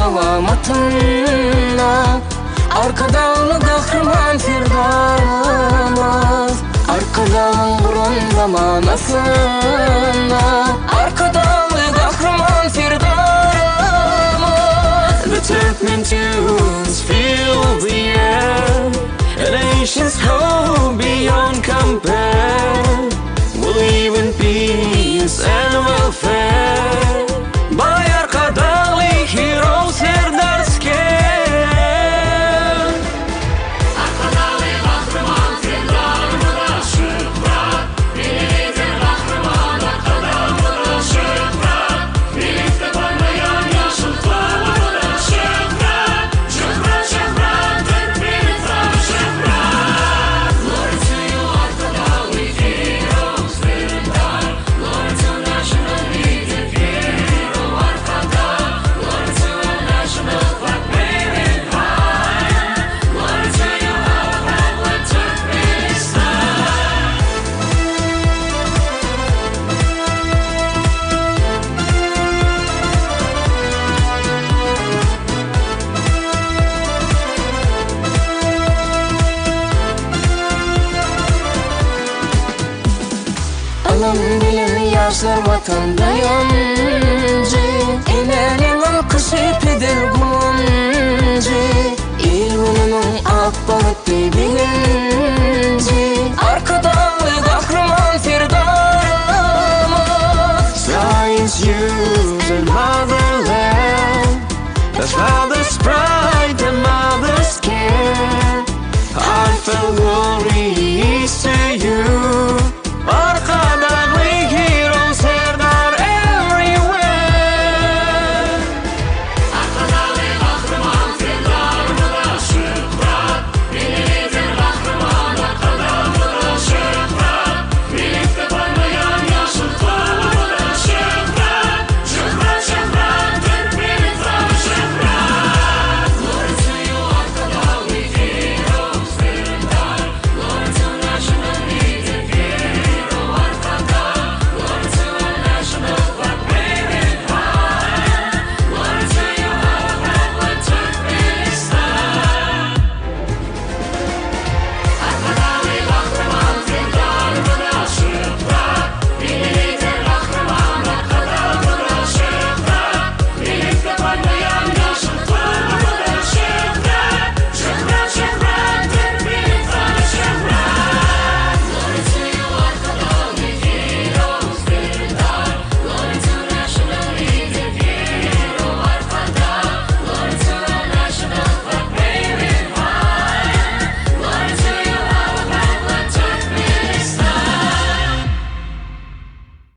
selamatına. Arka dağlı kahraman firdamız, arka dağın burun zamanasına. Arka dağlı kahraman firdamız. The Turkmen tunes fill the air, a nation's hope beyond compare. Believe in peace and welfare. By arka dağlı heroes her dersken. Alın bilin yaşlar vatanda yancı, enelin alkış ipidir kuluncu. İl bunun akbalık dibine